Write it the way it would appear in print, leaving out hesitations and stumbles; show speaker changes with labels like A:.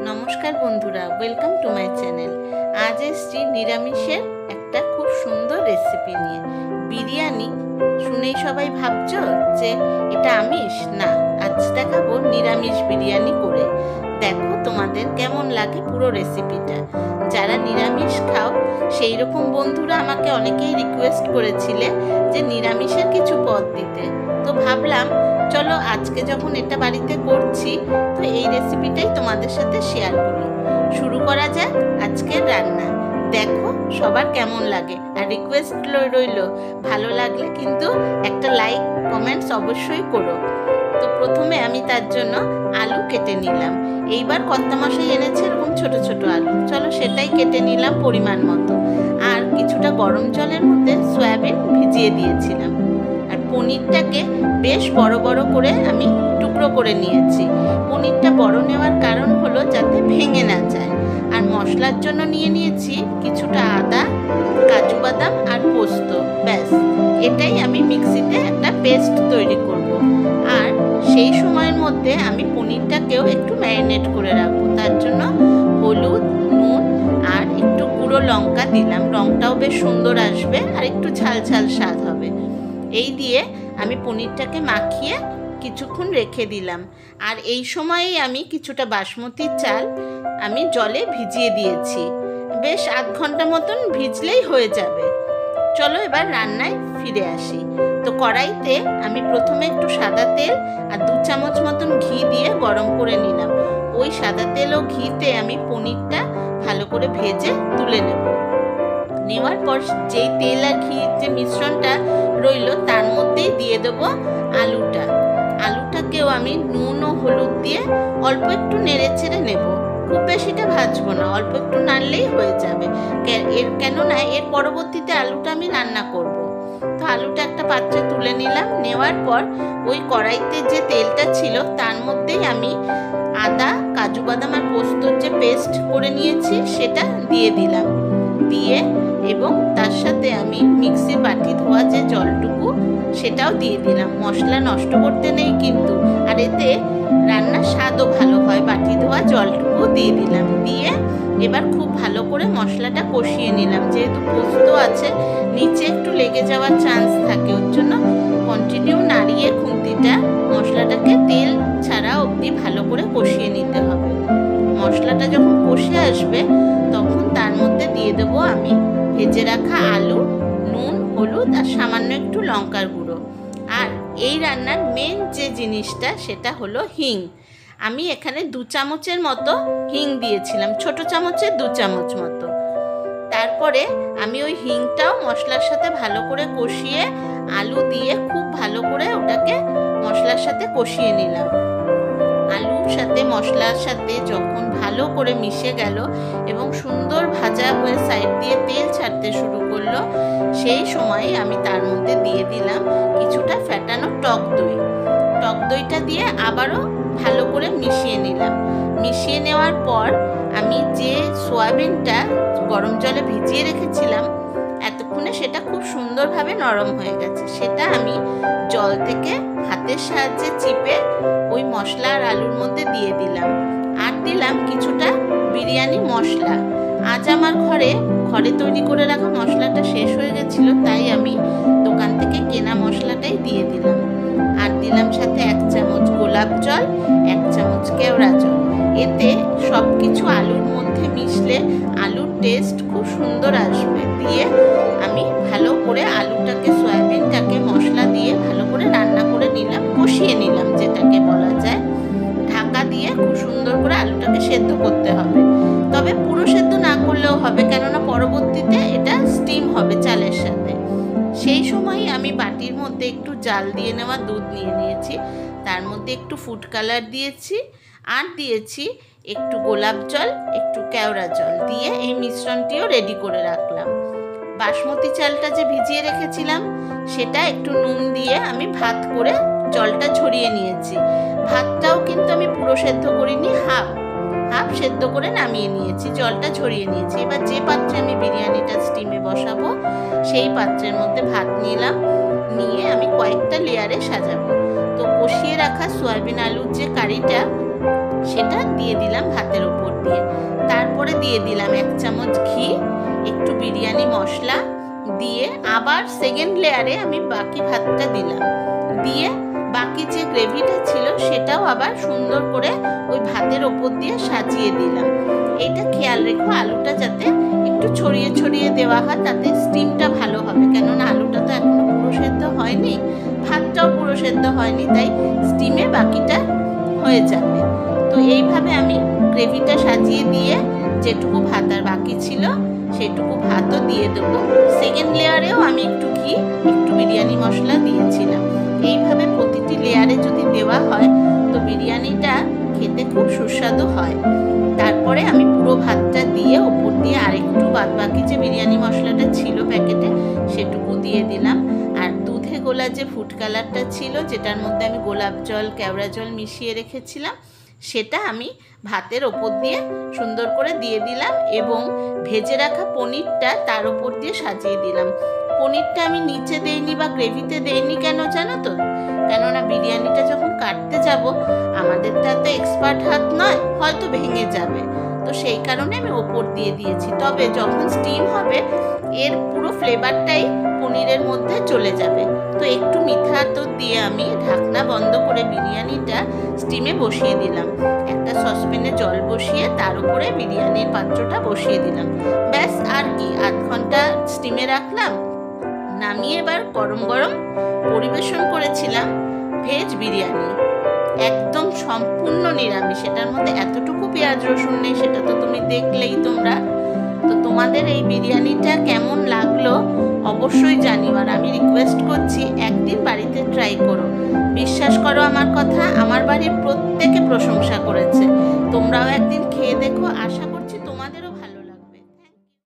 A: নমস্কার বন্ধুরা, welcome to my channel. আজ এসছি নিরামিষের একটা খুব সুন্দর রেসিপি নিয়ে। বিরিয়ানি শুনেই সবাই ভাবছো যে এটা আমিষ। না, আজ দেখাবো নিরামিষ বিরিয়ানি করে। দেখো তোমাদের কেমন লাগে পুরো রেসিপিটা। যারা নিরামিষ খাও সেই রকম বন্ধুরা আমাকে অনেকেই রিকোয়েস্ট করেছিলে যে নিরামিষের কিছু পদ দিতে। তো ভাবলাম চলো আজকে যখন এটা বাড়িতে করছি তো এই রেসিপিটাই তোমাদের সাথে শেয়ার করি। শুরু করা যাক আজকের রান্না। দেখো সবার কেমন লাগে, আর রিকোয়েস্ট রইল ভালো লাগলে কিন্তু একটা লাইক কমেন্টস অবশ্যই করো। তো প্রথমে আমি তার জন্য আলু কেটে নিলাম। এইবার কর্তামশাই এনেছে এরকম ছোট ছোট আলু, চলো সেটাই কেটে নিলাম পরিমাণ মতো। আর কিছুটা গরম জলের মধ্যে সয়াবিন ভিজিয়ে দিয়েছিলাম। আর পনিরটাকে বেশ বড় বড় করে আমি টুকরো করে নিয়েছি। পনিরটা বড় নেওয়ার কারণ হলো যাতে ভেঙে না যায়। আর মশলার জন্য নিয়েছি কিছুটা আদা, কাজু বাদাম আর পোস্ত। ব্যাস, এটাই আমি মিক্সিতে একটা পেস্ট তৈরি করব। আর সেই সময়ের মধ্যে আমি পনিরটাকেও একটু ম্যারিনেট করে রাখবো। তার জন্য হলুদ, নুন আর একটু গুঁড়ো লঙ্কা দিলাম। রঙটাও বেশ সুন্দর আসবে আর একটু ঝাল ঝাল স্বাদ হবে। এই দিয়ে আমি পনিরটাকে মাখিয়ে কিছুক্ষণ রেখে দিলাম। আর এই সময়েই আমি কিছুটা বাসমতি চাল আমি জলে ভিজিয়ে দিয়েছি। বেশ আধ ঘন্টা মতন ভিজলেই হয়ে যাবে। চলো এবার রান্নায় ফিরে আসি। তো কড়াইতে আমি প্রথমে একটু সাদা তেল আর 2 চামচ মতন ঘি দিয়ে গরম করে নিলাম। ওই সাদা তেল ও ঘিতে আমি পনিরটা ভালো করে ভেজে তুলে নেওয়ার পর যেই তেল আর ঘির যে মিশ্রণটা রইল তার মধ্যেই দিয়ে দেবো আলুটাকেও আমি নুন ও হলুদ দিয়ে অল্প একটু নেড়ে চেড়ে নেব। খুব বেশিটা ভাজবো না, অল্প একটু নাড়লেই হয়ে যাবে। কেননা এর পরবর্তীতে আলুটা আমি রান্না করব। তো আলুটা একটা পাত্রে তুলে নিলাম। নেওয়ার পর ওই কড়াইতে যে তেলটা ছিল তার মধ্যেই আমি আদা, কাজু বাদাম আর পোস্তর যে পেস্ট করে নিয়েছি সেটা দিয়ে দিলাম। দিয়ে এবং তার সাথে আমি মিক্সি বাটি ধোয়া যে জলটুকু সেটাও দিয়ে দিলাম। মশলা নষ্ট করতে নেই কিন্তু, আর এতে রান্নার স্বাদও ভালো হয়। বাটি ধোয়া জলটুকু দিয়ে দিলাম। দিয়ে এবার খুব ভালো করে মশলাটা কষিয়ে নিলাম। যেহেতু পোস্ত আছে নিচে একটু লেগে যাওয়ার চান্স থাকে, ওর জন্য কন্টিনিউ নাড়িয়ে খুন্তিটা মশলাটাকে তেল ছাড়া অবধি ভালো করে কষিয়ে নিতে হবে। মশলাটা যখন কষে আসবে তখন তার মধ্যে দিয়ে দেবো আমি ভেজে রাখা আলু, নুন, হলুদ আর সামান্য একটু লঙ্কার গুঁড়ো। আর এই রান্নার মেন যে জিনিসটা সেটা হলো হিং। আমি এখানে 2 চামচের মতো হিং দিয়েছিলাম, ছোট চামচের 2 চামচ মতো। তারপরে আমি ওই হিংটাও মশলার সাথে ভালো করে কষিয়ে আলু দিয়ে খুব ভালো করে ওটাকে মশলার সাথে কষিয়ে নিলাম। আলুর সাথে মশলার সাথে যখন ভালো করে মিশে গেল এবং সুন্দর ভাজা হয়ে সাইড দিয়ে তেল ছাড়তে শুরু করলো, সেই সময় আমি তার মধ্যে দিয়ে দিলাম কিছুটা ফ্যাটানো টক দইটা দিয়ে আবারও ভালো করে মিশিয়ে নিলাম। মিশিয়ে নেওয়ার পর আমি যে সয়াবিনটা গরম জলে ভিজিয়ে রেখেছিলাম এতক্ষণে সেটা খুব সুন্দরভাবে নরম হয়ে গেছে। সেটা আমি জল থেকে হাতের সাহায্যে চিপে ওই মশলা আর আলুর মধ্যে দিয়ে দিলাম। আর দিলাম কিছুটা বিরিয়ানি মশলা। আজ আমার ঘরে তৈরি করে রাখা মশলাটা শেষ হয়ে গেছিল, তাই আমি দোকান থেকে কেনা মশলাটাই দিয়ে দিলাম। আর দিলাম সাথে 1 চামচ গোলাপ জল, 1 চামচ কেওড়া জল। এতে সব কিছু আলুর মধ্যে মিশলে আলুর টেস্ট খুব সুন্দর আসবে। দিয়ে আমি ভালো করে আলুটাকে সয়াবিনটাকে মশলা দিয়ে ভালো করে রান্না করে নিলাম, কষিয়ে নিলাম যেটাকে বলা যায়। ঢাকা দিয়ে খুব সুন্দর করে আলুটাকে সেদ্ধ করতে হবে। তবে পুরো সেদ্ধ না করলেও হবে, কেননা পরবর্তীতে এটা স্টিম হবে চালের সাথে। সেই সময় আমি বাটির মধ্যে একটু জাল দিয়ে নেওয়া দুধ নিয়েছি। তার মধ্যে একটু ফুড কালার দিয়েছি আর দিয়েছি একটু গোলাপ জল, একটু কেওড়া জল দিয়ে এই মিশ্রণটিও রেডি করে রাখলাম। বাসমতি চালটা যে ভিজিয়ে রেখেছিলাম সেটা একটু নুন দিয়ে আমি ভাত করে জলটা ঝরিয়ে নিয়েছি। ভাতটাও কিন্তু আমি পুরো সেদ্ধ করিনি, হাফ সেদ্ধ করে নামিয়ে নিয়েছি, জলটা ঝরিয়ে নিয়েছি। এবার যে পাত্রে আমি বিরিয়ানিটা স্টিমে বসাবো সেই পাত্রের মধ্যে ভাত নিলাম, নিয়ে আমি কয়েকটা লেয়ারে সাজাবো। তো কষিয়ে রাখা সয়াবিন আলুর যে কারিটা সেটা দিয়ে দিলাম ভাতের ওপর দিয়ে। তারপরে দিয়ে দিলাম 1 চামচ ঘি, একটু বিরিয়ানি মশলা দিয়ে আবার সেকেন্ড লেয়ারে আমি বাকি ভাতটা দিলাম, দিয়ে বাকি যে গ্রেভিটা ছিল সেটাও আবার সুন্দর করে ওই ভাতের ওপর দিয়ে সাজিয়ে দিলাম। এটা খেয়াল রেখো আলুটা যাতে একটু ছড়িয়ে ছড়িয়ে দেওয়া হয়, তাতে স্টিমটা ভালো হবে, কেননা আলুটা তো এখনো পুরো সেদ্ধ হয়নি, ভাতটাও পুরো সেদ্ধ হয়নি, তাই স্টিমে বাকিটা হয়ে যাবে। তো এইভাবে আমি গ্রেভিটা সাজিয়ে দিয়ে যেটুকু ভাত আর বাকি ছিল সেটুকু ভাতও দিয়ে দেবো। সেকেন্ড লেয়ারেও আমি একটু ঘি, একটু বিরিয়ানি মশলা দিয়েছিলাম। এইভাবে প্রতিটি লেয়ারে যদি দেওয়া হয় তো বিরিয়ানিটা খেতে খুব সুস্বাদু হয়। তারপরে আমি পুরো ভাতটা দিয়ে ওপর দিয়ে আরেকটু বাদবাকি যে বিরিয়ানি মশলাটা ছিল প্যাকেটে সেটুকু দিয়ে দিলাম। আর দুধে গোলা যে ফুড কালারটা ছিল, যেটার মধ্যে আমি গোলাপ জল, কেওড়া জল মিশিয়ে রেখেছিলাম, সেটা আমি ভাতের ওপর দিয়ে সুন্দর করে দিয়ে দিলাম এবং ভেজে রাখা পনিরটা তার ওপর দিয়ে সাজিয়ে দিলাম। পনিরটা আমি নিচে দেইনি বা গ্রেভিতে দেইনি, কেন জানো তো? কেননা বিরিয়ানিটা যখন কাটতে যাব আমাদের তো এত এক্সপার্ট হাত নয়, হয়তো ভেঙে যাবে, তো সেই কারণে আমি ওপর দিয়ে দিয়েছি। তবে যখন স্টিম হবে এর পুরো ফ্লেভারটাই পনিরের মধ্যে চলে যাবে। তো একটু মিঠা আতর দিয়ে আমি ঢাকনা বন্ধ করে বিরিয়ানিটা স্টিমে বসিয়ে দিলাম। একটা সসপ্যানে জল বসিয়ে তার উপরে বিরিয়ানির পাত্রটা বসিয়ে দিলাম। ব্যাস, আর কি, 8 ঘন্টা স্টিমে রাখলাম, নামিয়ে এবার গরম গরম পরিবেশন করেছিলাম ভেজ বিরিয়ানি, একদম সম্পূর্ণ নিরামিষ। এটার মধ্যে এতটুকু পেঁয়াজ রসুন নেই, সেটা তো তুমি দেখলেই তোমরা। তো তোমাদের এই বিরিয়ানিটা কেমন লাগলো অবশ্যই জানিও, আর আমি রিকোয়েস্ট করছি একদিন বাড়িতে ট্রাই করো। বিশ্বাস করো আমার কথা, আমার বাড়ির প্রত্যেকে প্রশংসা করেছে। তোমরাও একদিন খেয়ে দেখো, আশা করছি